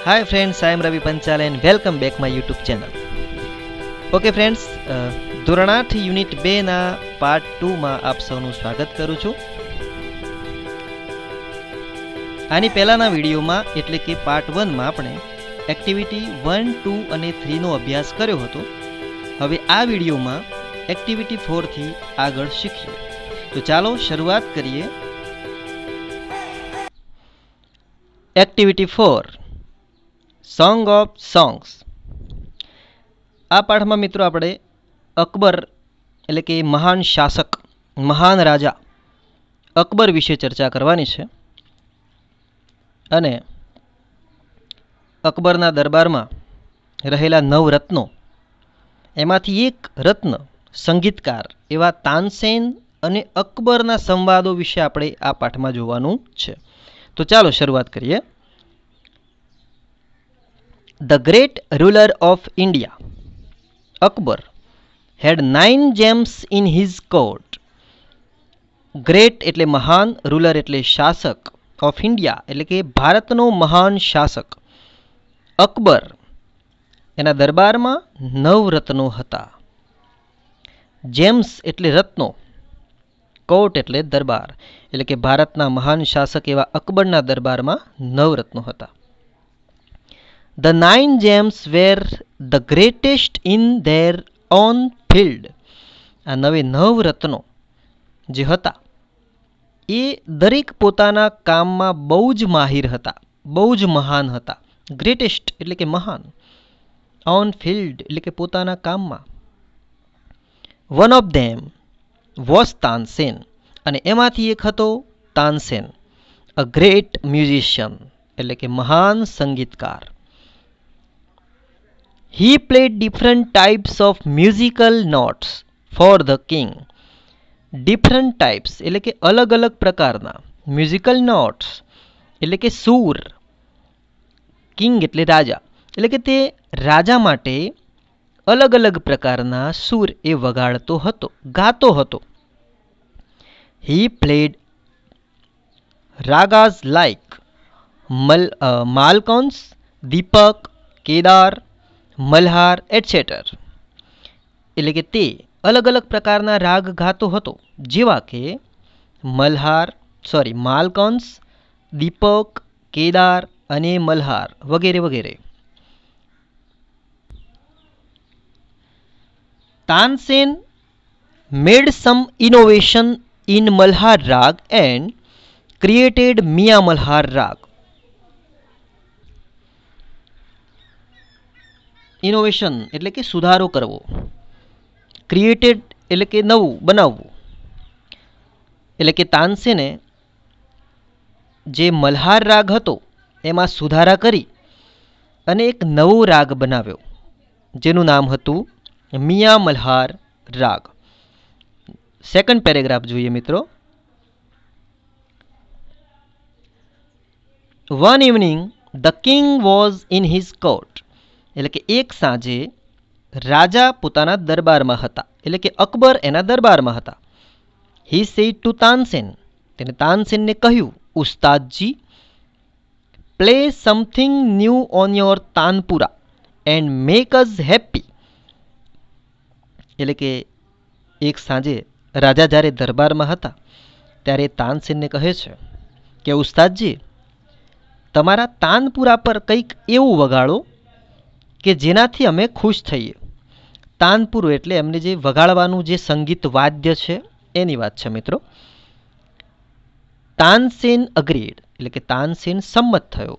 Hi friends, I am Ravi Panchal and welcome back my YouTube channel. Okay friends, ધોરણ 8 unit 2 ના part 2 માં આપ સૌનું સ્વાગત કરું છું. આની પહેલાના વિડીયોમાં એટલે કે પાર્ટ 1 માં આપણે એક્ટિવિટી 1, 2 અને 3 નો અભ્યાસ કર્યો હતો. હવે આ વિડીયોમાં એક્ટિવિટી 4 થી આગળ શીખીએ. તો ચાલો શરૂઆત કરીએ. Activity 4, song of songs. આ પાઠમાં મિત્રો આપણે અકબર એટલે કે મહાન શાસક, મહાન રાજા અકબર વિશે ચર્ચા કરવાની છે. અને અકબરના દરબારમાં રહેલા 9 રત્નો, એમાંથી એક રત્ન સંગીતકાર એવા તાનસેન અને અકબરના સંવાદો વિશે આપણે આ પાઠમાં જોવાનું છે. તો ચાલો શરૂઆત કરીએ. The great ruler of India, Akbar, had 9 gems in his court. Great એટલે મહાન, રૂલર એટલે શાસક, ઓફ ઇન્ડિયા એટલે કે ભારતનો મહાન શાસક અકબર, એના દરબારમાં 9 રત્નો હતા. જેમ્સ એટલે રત્નો, કોર્ટ એટલે દરબાર, એટલે કે ભારતના મહાન શાસક એવા અકબરના દરબારમાં 9 રત્નો હતા. The 9 gems were the greatest in their own field. આ 9 રત્નો જે હતા એ દરેક પોતાના કામમાં બહુ જ માહિર હતા, બહુ જ મહાન હતા. ગ્રેટેસ્ટ એટલે કે મહાન, ઓન ફિલ્ડ એટલે કે પોતાના કામમાં. One of them was Tansen, અને એમાંથી એક હતો તાનસેન, અ ગ્રેટ મ્યુઝિશિયન એટલે કે મહાન સંગીતકાર. He played different types of musical notes for the king. Different types એટલે કે અલગ અલગ પ્રકારના મ્યુઝિકલ નોટ્સ એટલે કે સૂર. કિંગ એટલે રાજા, એટલે કે તે રાજા માટે અલગ અલગ પ્રકારના સૂર એ વગાડતો હતો, ગાતો હતો. He played ragas like માલકોન્સ, દીપક, કેદાર, મલ્હાર એટસેટર. એટલે કે તે અલગ અલગ પ્રકારના રાગ ગાતો હતો, જેવા કે માલકોન્સ, દીપક, કેદાર અને મલ્હાર વગેરે વગેરે. તાનસેન મેડ સમ ઇનોવેશન ઇન મલ્હાર રાગ એન્ડ ક્રિએટેડ મિયા મલ્હાર રાગ. ઇનોવેશન એટલે કે સુધારો કરવો, ક્રિએટેડ એટલે કે નવું બનાવવું. એટલે કે તાનસેને જે મલ્હાર રાગ હતો એમાં સુધારા કરી અને એક નવો રાગ બનાવ્યો, જેનું નામ હતું મિયા મલ્હાર રાગ. સેકન્ડ પેરેગ્રાફ જોઈએ મિત્રો. One evening the king was in his court. એટલે કે એક સાંજે રાજા પોતાના દરબારમાં હતા, એટલે કે અકબર એના દરબારમાં હતા. હી સેડ ટુ તાનસેન, તેને તાનસેનને કહ્યું, Ustadji, play something new on your tanpura and make us happy. એટલે કે એક સાંજે રાજા જ્યારે દરબારમાં હતા ત્યારે તાનસેનને કહે છે કે ઉસ્તાદજી, તમારા તાનપુરા પર કંઈક એવું વગાડો કે જેનાથી અમે ખુશ થઈએ. તાનપુરો એટલે એમને જે વગાડવાનું જે સંગીત વાદ્ય છે એની વાત છે મિત્રો. તાનસેન અગ્રીડ, એટલે કે તાનસેન સંમત થયો,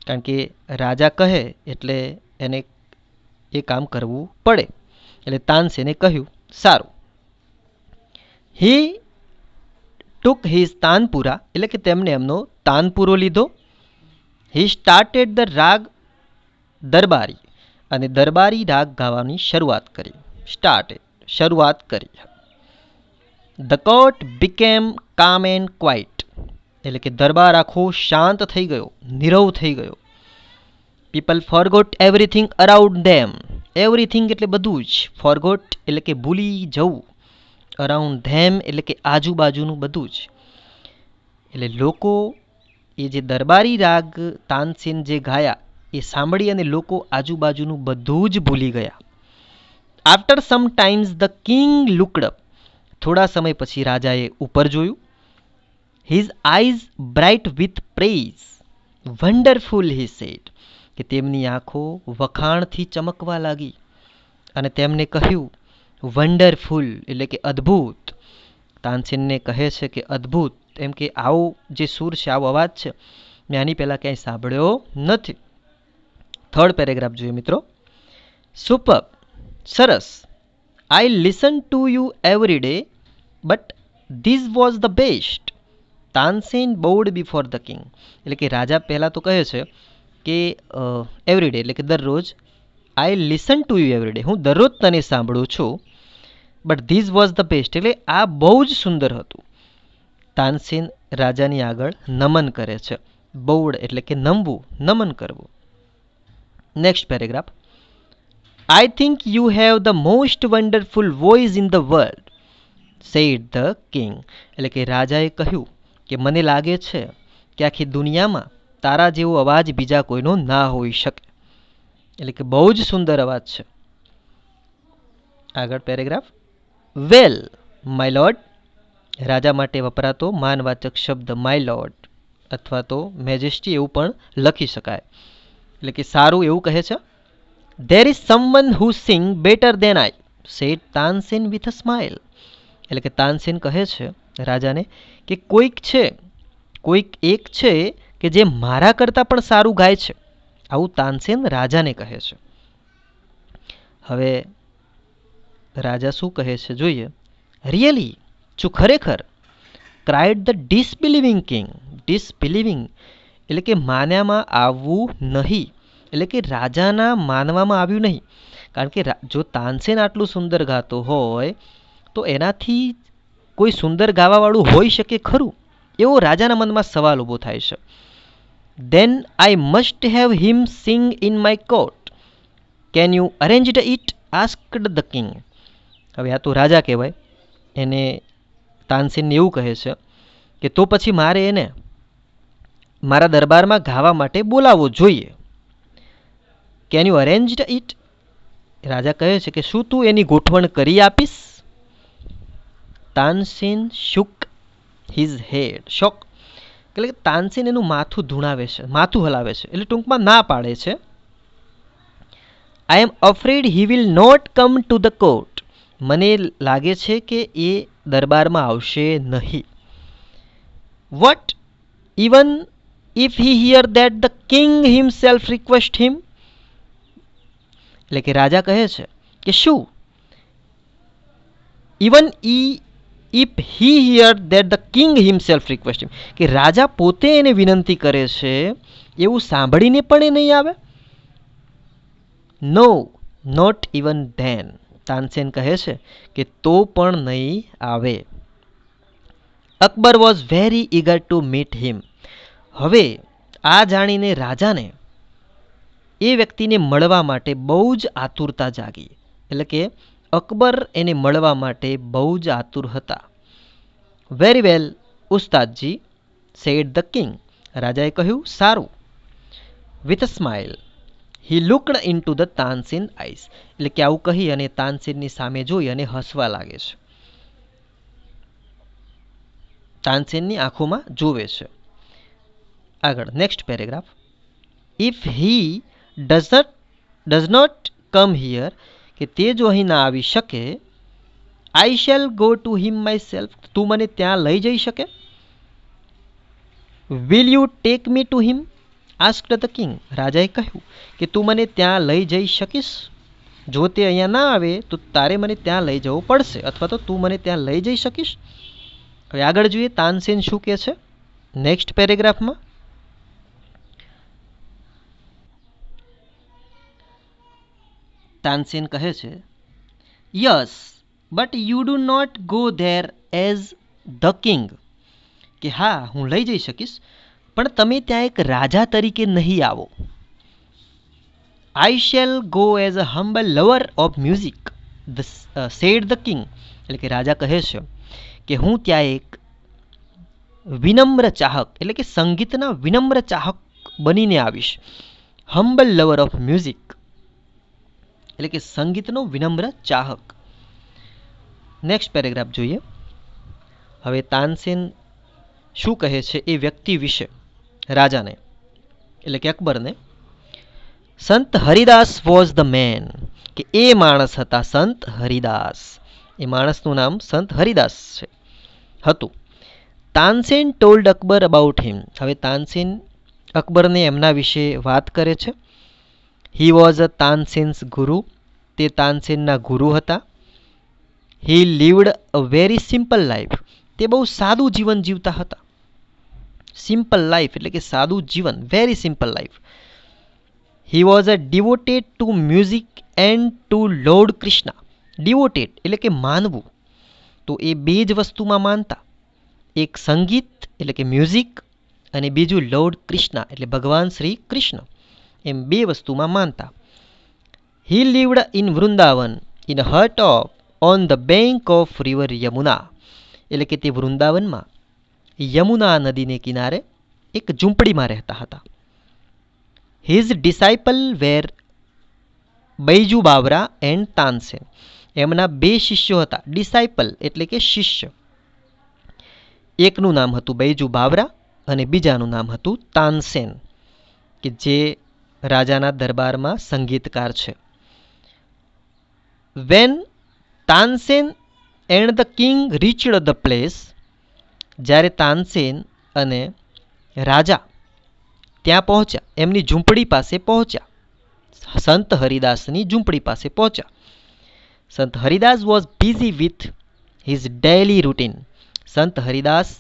કારણ કે રાજા કહે એટલે એને એ કામ કરવું પડે. એટલે તાનસેને કહ્યું સારું. હી ટુક હિઝ તાનપુરા, એટલે કે તેમણે એમનો તાનપુરો લીધો. હી સ્ટાર્ટેડ ધ રાગ દરબારી, અને દરબારી રાગ ગાવાની શરૂઆત કરી. શરૂઆત કરી. ધ કોર્ટ બીકેમ કામ એન્ડ ક્વાઇટ, એટલે કે દરબાર આખો શાંત થઈ ગયો, નીરવ થઈ ગયો. પીપલ ફોરગોટ એવરીથિંગ અરાઉન્ડ ધેમ. એવરીથિંગ એટલે બધું જ, ફોરગોટ એટલે કે ભૂલી જવું, અરાઉન્ડ ધેમ એટલે કે આજુબાજુનું બધું જ. એટલે લોકો એ જે દરબારી રાગ તાનસેન જે ગાયા એ સાંભળી અને લોકો આજુબાજુનું બધું જ ભૂલી ગયા. After some times the king looked up. થોડા સમય પછી રાજાએ ઉપર જોયું. His eyes bright with praise. Wonderful he said. કે તેમની આંખો વખાણથી ચમકવા લાગી અને તેમને કહ્યું વન્ડરફુલ એટલે કે અદ્ભુત. તાનસેનને કહે છે કે અદ્ભુત, એમ કે આવો જે સૂર છે, આવો અવાજ છે, મેં આની પહેલાં ક્યાંય સાંભળ્યો નથી. થર્ડ પેરેગ્રાફ જોઈએ મિત્રો. સુપર, સરસ. I listen to you every day but this was the best. Tansen bowed before the king. એટલે કે રાજા પહેલાં તો કહે છે કે એવરી ડે એટલે કે દરરોજ. I listen to you every day, હું દરરોજ તને સાંભળું છું. But this was the best એટલે આ બહુ જ સુંદર હતું. તાનસેન રાજાની આગળ નમન કરે છે. બોવડ એટલે કે નમવું, નમન કરવું. Next paragraph. I think you have the most wonderful voice in the world said the king. એટલે કે રાજાએ કહ્યું કે મને લાગે છે કે આખી દુનિયામાં તારા જેવો અવાજ બીજા કોઈનો ના હોઈ શકે. એટલે કે બહુ જ સુંદર અવાજ છે. આગળ પેરેગ્રાફ. Well my lord. રાજા માટે વપરાતો માનવાચક શબ્દ માય લોર્ડ અથવા તો મેજેસ્ટી એવું પણ લખી શકાય. એટલે કે સારું એવું કહે છે. There is someone who sing better than I said Tansen with a smile. એટલે કે તાનસેન કહે છે રાજાને કે કોઈક એક છે કે જે મારા કરતાં પણ સારું ગાય છે. આવું તાનસેન રાજાને કહે છે. હવે રાજા શું કહે છે જોઈએ. રિયલી, શું ખરેખર? Cried the disbelieving king. Disbelieving એટલે કે માન્યામાં આવવું નહીં. એટલે કે રાજાના માનવામાં આવ્યું નહીં. કારણ કે જો તાનસેન આટલું સુંદર ગાતો હોય તો એનાથી કોઈ સુંદર ગાવાવાળું હોઈ શકે ખરું? એવો રાજાના મનમાં સવાલ ઊભો થાય છે. Then I must have him sing in my court. Can you arranged it asked the king. હવે આ તો રાજા કહેવાય, એને તાનસેનને એવું કહે છે કે તો પછી મારે એને મારા દરબારમાં ગાવા માટે બોલાવવો જોઈએ. Can you arranged it. રાજા કહે છે કે શું તું એની ગોઠવણ કરી આપીશ? Tansen shook his head. Shook એટલે કે તાનસેન એનું માથું ધૂણાવે છે, માથું હલાવે છે, એટલે ટૂંકમાં ના પાડે છે. I am afraid he will not come to the court. મને લાગે છે કે એ દરબારમાં આવશે નહીં. But even if he hear that the king himself request him. એટલે કે રાજા કહે છે કે શું even if he hear that the king himself request him, કે રાજા પોતે એને વિનંતી કરે છે એવું સાંભળીને પણ એ નહીં આવે? નો, નોટ ઇવન ધેન. તાનસેન કહે છે કે તો પણ નહીં આવે. Akbar was very eager to meet him. હવે આ જાણીને રાજાને એ વ્યક્તિને મળવા માટે બહુ જ આતુરતા જાગી. એટલે કે અકબર એને મળવા માટે બહુ જ આતુર હતા. Very well Ustadji said the king. રાજાએ કહ્યું સારું. With a smile he looked into the Tansen eyes. એટલે કે આવું કહી અને તાનસેનની સામે જોઈ અને હસવા લાગે છે. તાનસેનની આંખોમાં જોવે છે. આગળ next paragraph. If he does not come here. કે તે જો અહીં ના આવી શકે. I shall go to him myself. તું મને ત્યાં લઈ જઈ શકે? Will you take me to him asked the king. રાજાએ કહ્યું કે તું મને ત્યાં લઈ જઈ શકીશ? જો તે અહીંયા ના આવે તો તારે મને ત્યાં લઈ જવું પડશે, અથવા તો તું મને ત્યાં લઈ જઈ શકીશ? હવે આગળ જોઈએ તાનસેન શું કહે છે નેક્સ્ટ પેરેગ્રાફમાં. તાનસેન કહે છે yes but you do not go there as the king. કે હા, હું લઈ જઈ શકીશ, પણ તમે ત્યાં એક રાજા તરીકે નહીં આવો. I shall go as a humble lover of music said the king. એટલે કે રાજા કહે છે કે હું ત્યાં એક વિનમ્ર ચાહક એટલે કે સંગીતના વિનમ્ર ચાહક બનીને આવીશ. હમ્બલ લવર ઓફ મ્યુઝિક એટલે કે સંગીતનો વિનમ્ર ચાહક. નેક્સ્ટ પેરેગ્રાફ જોઈએ. હવે તાનસેન શું કહે છે એ વ્યક્તિ વિશે, રાજાને એટલે કે અકબરને. સંત હરિદાસ વોઝ ધ મેન, કે એ માણસ હતા સંત હરિદાસ. એ માણસનું નામ સંત હરિદાસ છે હતું. તાનસેન ટોલ્ડ અકબર અબાઉટ હિમ. હવે તાનસેન અકબરને એમના વિશે વાત કરે છે. હી વોઝ અ તાનસેન્સ ગુરુ, તે તાનસેનના ગુરુ હતા. હી લીવડ અ વેરી સિમ્પલ લાઈફ, તે બહુ સાદું જીવન જીવતા હતા. સિમ્પલ લાઈફ એટલે કે સાદું જીવન, very simple life. He was a devoted to music and to lord Krishna. Devoted એટલે કે માનવું, તો એ બે જ વસ્તુમાં માનતા. એક સંગીત એટલે કે મ્યુઝિક, અને બીજું લોર્ડ કૃષ્ણ એટલે ભગવાન શ્રી કૃષ્ણ, એમ બે વસ્તુમાં માનતા. He lived in Vrindavan in hut of on the bank of river Yamuna, એટલે કે તે વૃંદાવનમાં યમુના નદીને કિનારે એક ઝૂંપડીમાં રહેતા હતા. His disciple were Baiju Bawra and Tansen. એમના બે શિષ્યો હતા. ડિસાઇપલ એટલે કે શિષ્ય. એકનું નામ હતું બૈજુ બાવરા અને બીજાનું નામ હતું તાનસેન, કે જે રાજાના દરબારમાં સંગીતકાર છે. When Tansen and the king reached the place, જ્યારે તાનસેન અને રાજા ત્યાં પહોંચ્યા, એમની ઝૂંપડી પાસે પહોંચ્યા, સંત હરિદાસની ઝૂંપડી પાસે પહોંચ્યા. સંત Haridas was busy with his daily routine. સંત હરિદાસ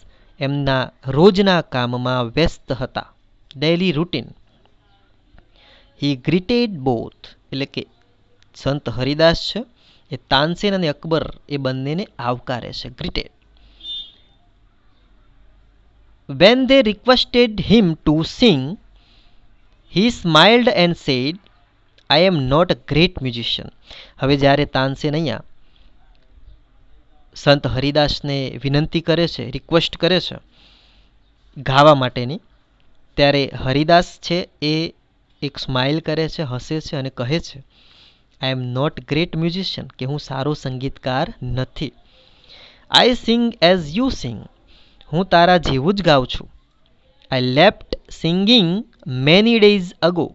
એમના રોજના કામમાં વ્યસ્ત હતા, ડેઇલી રૂટીન. હી ગ્રીટેડ બોથ, એટલે કે સંત હરિદાસ છે એ તાનસેન અને અકબર એ બંનેને આવકારે છે, greeted. When they requested him to sing, he smiled and said, I am not a great musician. હવે જ્યારે તાનસેન અહીંયા સંત હરિદાસને વિનંતી કરે છે, રિક્વેસ્ટ કરે છે ગાવા માટેની, ત્યારે હરિદાસ છે એ એક સ્માઇલ કરે છે, હસે છે અને કહે છે, I am not great musician, કે હું સારો સંગીતકાર નથી. આઈ સિંગ એઝ યુ સિંગ, હું તારા જેવું જ ગાઉં છું. I left singing many days ago,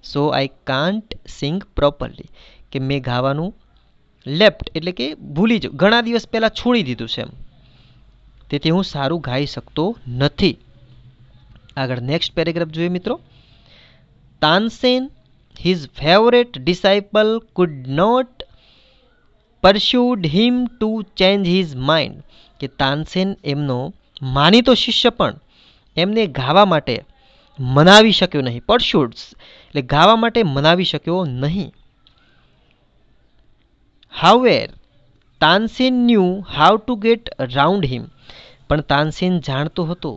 so I can't sing properly, કે મેં ગાવાનું લેફ્ટ એટલે કે ભૂલી જાઉં, ઘણા દિવસ પહેલાં છોડી દીધું છે એમ, તેથી હું સારું ગાઈ શકતો નથી. આગળ નેક્સ્ટ પેરેગ્રાફ જોઈએ મિત્રો. Tansen his favorite disciple could not persuade him to change his mind, કે તાનસેન એમનો માનીતો શિષ્ય પણ એમને ગાવા માટે મનાવી શક્યો નહીં. પરસ્યુડ્સ એટલે ગાવા માટે મનાવી શક્યો નહીં. However, Tansen knew how to get around him, પણ તાનસેન જાણતો હતો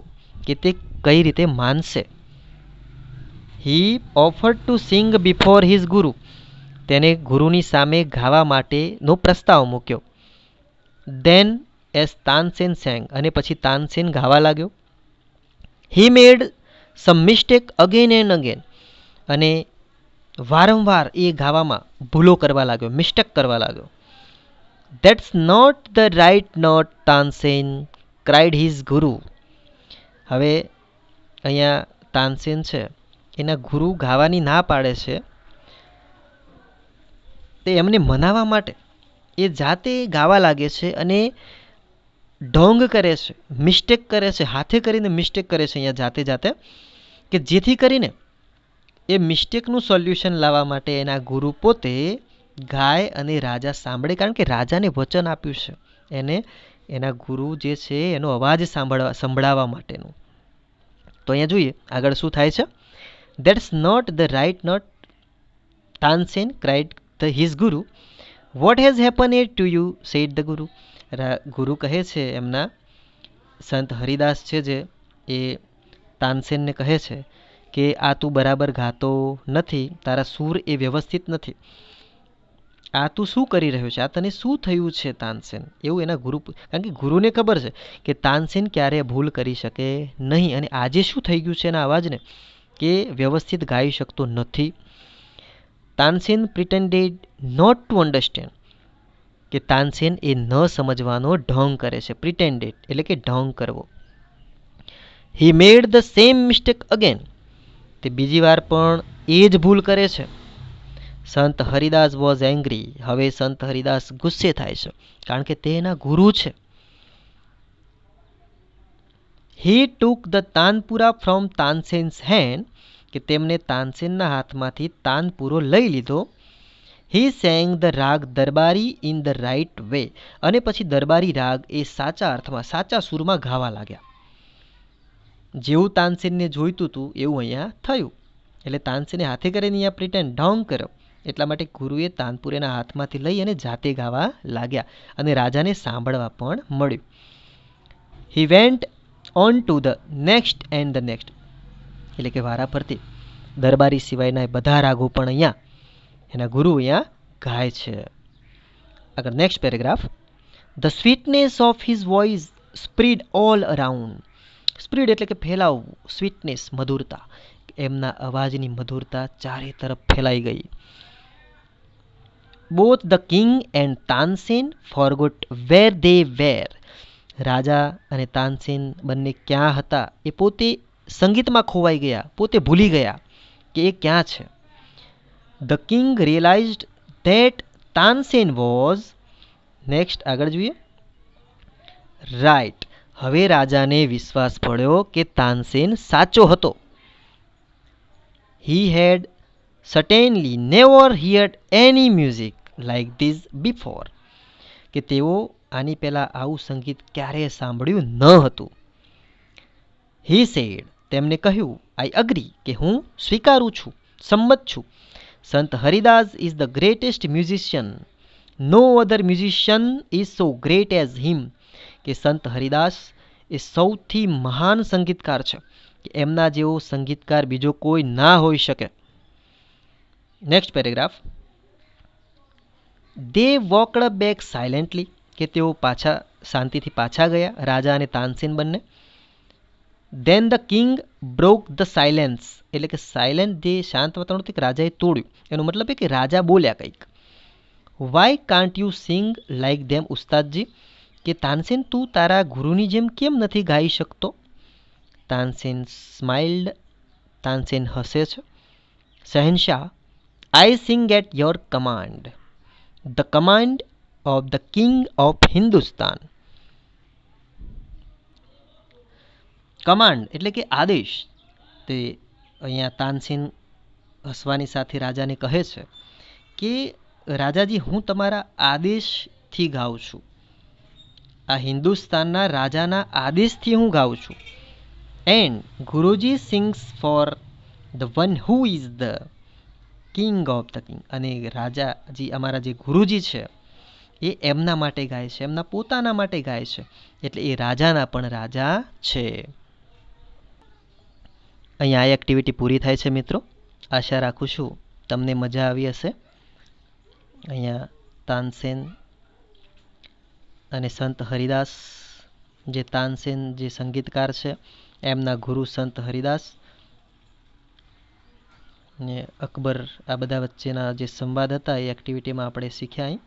કે તે કઈ રીતે માનશે. He offered to sing before his guru, તેને ગુરુની સામે ગાવા માટેનો પ્રસ્તાવ મૂક્યો. Then as તાનસેન sang, અને પછી તાનસેન ગાવા લાગ્યો. He made some mistake again and again, અને વારંવાર એ ગાવામાં ભૂલો કરવા લાગ્યો, મિસ્ટેક કરવા લાગ્યો. That's not the right note, Tansen cried his guru. હવે અહીંયા તાનસેન છે એના ગુરુ ગાવાની ના પાડે છે, તે એમને મનાવવા માટે એ જાતે ગાવા લાગે છે અને ઢોંગ કરે છે, મિસ્ટેક કરે છે, હાથે કરીને મિસ્ટેક કરે છે અહીંયા જાતે જાતે, કે જેથી કરીને એ મિસ્ટેકનું સોલ્યુશન લાવવા માટે એના ગુરુ પોતે ગાય અને રાજા સાંભળે, કારણ કે રાજાને વચન આપ્યું છે એને એના ગુરુ જે છે એનો અવાજ સંભળાવવા માટેનું. તો અહીંયા જોઈએ આગળ શું થાય છે. That's not the right note, Tansen cried his guru. What has happened to you, said the guru. ગુરુ કહે છે એમના સંત હરિદાસ છે જે એ તાનસેનને કહે છે કે આ તું બરાબર ગાતો નથી, તારા સૂર એ વ્યવસ્થિત નથી, આ તું શું કરી રહ્યો છે, આ તને શું થયું છે તાનસેન, એવું એના ગુરુ, કારણ કે ગુરુને ખબર છે કે તાનસેન ક્યારે ભૂલ કરી શકે નહીં, અને આજે શું થઈ ગયું છે એના અવાજને કે વ્યવસ્થિત ગાઈ શકતો નથી. તાનસેન પ્રિટેન્ડેડ નોટ ટુ અન્ડરસ્ટેન્ડ, કે તાનસેન એ ન સમજવાનો ઢોંગ કરે છે. પ્રિટેન્ડેડ એટલે કે ઢોંગ કરવો. He made the same mistake again, તે બીજી વાર પણ એ જ ભૂલ કરે છે. સંત હરિદાસ વોઝ એંગ્રી, હવે સંત હરિદાસ ગુસ્સે થાય છે, કારણ કે તે એના ગુરુ છે. He took the tanpura from Tansen's hand, કે તેમને તાનસેનના હાથમાંથી તાનપુરો લઈ લીધો. હી સેંગ ધ રાગ દરબારી ઇન ધ રાઇટ વે, અને પછી દરબારી રાગ એ સાચા અર્થમાં સાચા સૂરમાં ગાવા લાગ્યા. જેવું તાનસેનને જોઈતું હતું એવું અહીંયા થયું. એટલે તાનસેને હાથે કરીને અહીંયા પ્રિટેન્ડ ઢોંગ કર્યો. એટલા માટે ગુરુએ તાનપુર એના હાથમાંથી લઈ અને જાતે ગાવા લાગ્યા, અને રાજાને સાંભળવા પણ મળ્યું. He went on to the next and the next, એટલે કે વારા ફરતી દરબારી સિવાયના બધા રાગો પણ અહીંયા એના ગુરુ અહીંયા ગાય છે. આગળ next paragraph. The sweetness of his voice spread all around. Spread એટલે કે ફેલાવવું, સ્વીટનેસ મધુરતા, એમના અવાજની મધુરતા ચારે તરફ ફેલાઈ ગઈ. Both the king and Tansen forgot where they were. રાજા અને તાનસેન બંને ક્યાં હતા એ પોતે સંગીતમાં ખોવાઈ ગયા, પોતે ભૂલી ગયા કે એ ક્યાં છે. The king realised that Tansen was, next આગળ જોઈએ, રાઇટ. હવે રાજાને વિશ્વાસ પડ્યો કે તાનસેન સાચો હતો. He had certainly never heard any music like this before, કે તેઓ આની પહેલાં આવું સંગીત ક્યારેય સાંભળ્યું ન હતું. હી સેડ, તેમને કહ્યું, આઈ અગ્રી, કે હું સ્વીકારું છું, સંમત છું. Sant Haridas is the greatest musician, no other musician is so great as him, કે સંત હરિદાસ એ સૌથી મહાન સંગીતકાર છે, કે એમના જેવો સંગીતકાર બીજો કોઈ ના હોઈ શકે. Next paragraph. They walked back silently, કે તેઓ પાછા શાંતિથી પાછા ગયા, રાજા અને તાનસેન બંને. Then the king broke the silence, એટલે કે સાયલેન્ટ જે શાંત વાતાવરણ હતું રાજાએ તોડ્યું. એનો મતલબ એ કે રાજા બોલ્યા કંઈક. Why can't you sing like them Ustadji, કે તાનસેન તું તારા ગુરુની જેમ કેમ નથી ગાઈ શકતો. તાનસેન સ્માઇલ્ડ, તાનસેન હસે છે. શહેનશાહ, I sing at your command, the command of the king of Hindustan. Command એટલે કે આદેશ. તે અહીંયા તાનસેન હસવાની સાથે રાજાને કહે છે કે રાજાજી હું તમારા આદેશથી ગાઉં છું, આ હિન્દુસ્તાનના રાજાના આદેશથી હું ગાઉં છું. And Guruji sings for the one who is the king of the king, અને રાજાજી અમારા જે ગુરુજી છે એ એમના માટે ગાય છે, એમના પોતાના માટે ગાય છે, એટલે એ રાજાના પણ રાજા છે. અહીંયા આ એક્ટિવિટી પૂરી થાય છે મિત્રો. આશા રાખું છું તમને મજા આવી હશે. અહીંયા તાનસેન અને સંત હરિદાસ, જે તાનસેન જે સંગીતકાર છે એમના ગુરુ સંત હરિદાસ ને અકબર, આ બધા વચ્ચેના જે સંવાદ હતા એ એક્ટિવિટીમાં આપણે શીખ્યા. અહીં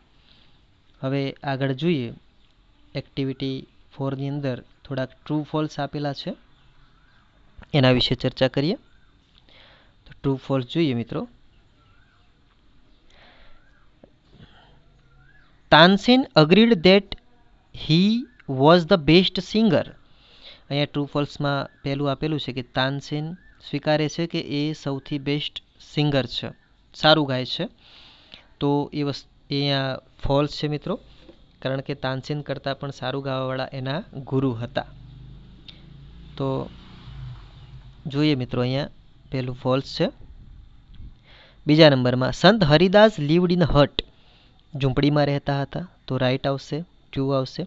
હવે આગળ જોઈએ. એક્ટિવિટી 4ની અંદર થોડાક ટ્રુ ફોલ્સ આપેલા છે, એના વિશે ચર્ચા કરીએ. તો ટ્રુ ફોલ્સ જોઈએ મિત્રો. Tansen agreed that he was the best singer. અહીંયા ટ્રુ ફોલ્સમાં પહેલું આપેલું છે કે તાનસેન સ્વીકારે છે કે એ સૌથી બેસ્ટ સિંગર છે, સારું ગાય છે. તો એ અહીંયા ફોલ્સ છે મિત્રો, કારણ કે તાનસેન કરતાં પણ સારું ગાવાવાળા એના ગુરુ હતા. તો જોઈએ મિત્રો, અહીંયા પહેલું ફોલ્સ છે. બીજા નંબરમાં સંત હરિદાસ લીવડ ઇન હટ, ઝૂંપડીમાં રહેતા હતા, તો રાઈટ આવશે, ટ્રુ આવશે.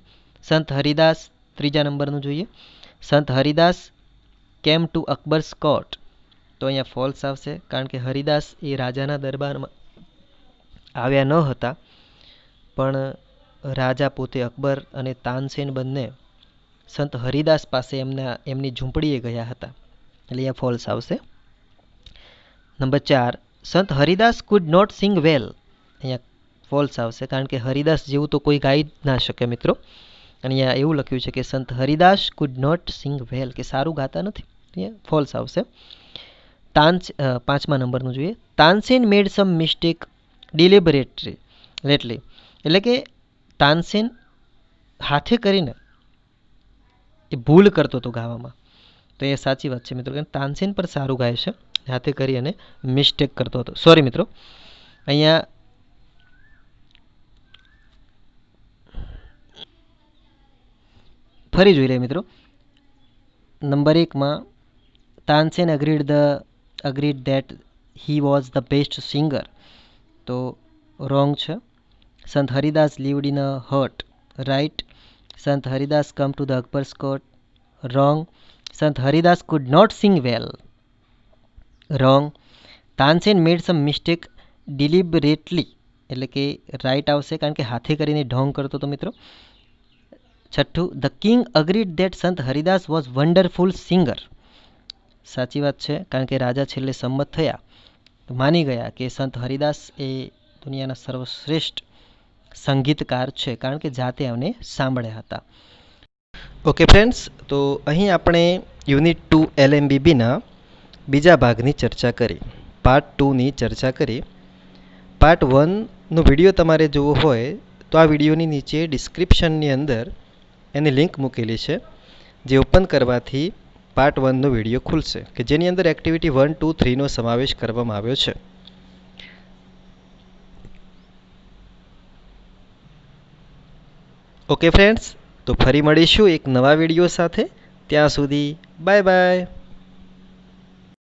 સંત હરિદાસ ત્રીજા નંબરનું જોઈએ. સંત હરિદાસ કેમ ટુ અકબર્સ કોર્ટ, તો અહીંયા ફોલ્સ આવશે, કારણ કે હરિદાસ એ રાજાના દરબારમાં આવ્યા ન હતા, પણ રાજા પોતે અકબર અને તાનસેન બંને સંત હરિદાસ પાસે એમની ઝૂંપડીએ ગયા હતા, એટલે અહીંયા ફોલ્સ આવશે. નંબર 4, સંત હરિદાસ કુડ નોટ સિંગ વેલ. અહીંયા ફોલ્સ આવશે કારણ કે હરિદાસ જેવું તો કોઈ ગાઈ જ ના શકે મિત્રો. અહીંયા એવું લખ્યું છે કે Sant Haridas could not sing વેલ, કે સારું ગાતા નથી. અહીંયા ફોલ્સ આવશે. 5મા નંબરનું જોઈએ. તાનસેન મેડ સમ મિસ્ટેક ડિલિબરેટલી, એટલે કે તાનસેન હાથે કરીને એ ભૂલ કરતો હતો ગાવામાં. તો એ સાચી વાત છે મિત્રો, કે તાનસેન પર સારું ગાય છે, હાથે કરી અને મિસ્ટેક કરતો હતો. સોરી મિત્રો, અહીંયા ફરી જોઈ લઈએ મિત્રો. નંબર 1માં Tansen agreed that he was the best singer, તો રોંગ છે. Sant Haridas lived in a hut, right. સંત Haridas come to the Akbar's court, wrong. સંત Haridas could not sing well, wrong. Tansen made some mistake deliberately, એટલે કે રાઈટ આવશે કારણ કે હાથે કરીને ઢોંગ કરતો હતો મિત્રો. 6, the king agreed that સંત હરિદાસ was wonderful singer. સાચી વાત છે કારણ કે રાજા છેલ્લે સંમત થયા, તો માની ગયા કે સંત હરિદાસ એ દુનિયાના સર્વશ્રેષ્ઠ સંગીતકાર છે કારણ કે જાતે અમને સાંભળ્યા હતા. ઓકે ફ્રેન્ડ્સ, તો અહીં આપણે યુનિટ 2 LMBBના બીજા ભાગની ચર્ચા કરી, પાર્ટ 2ની ચર્ચા કરી. પાર્ટ 1નો વિડીયો તમારે જોવો હોય તો આ વિડીયોની નીચે ડિસ્ક્રિપ્શનની અંદર એની લિંક મૂકેલી છે, જે ઓપન કરવાથી પાર્ટ 1નો વિડીયો ખુલશે કે જેની અંદર એક્ટિવિટી 1, 2, 3નો સમાવેશ કરવામાં આવ્યો છે. ઓકે ફ્રેન્ડ્સ, તો ફરી મળીશું એક નવા વિડીયો સાથે. ત્યાં સુધી બાય બાય.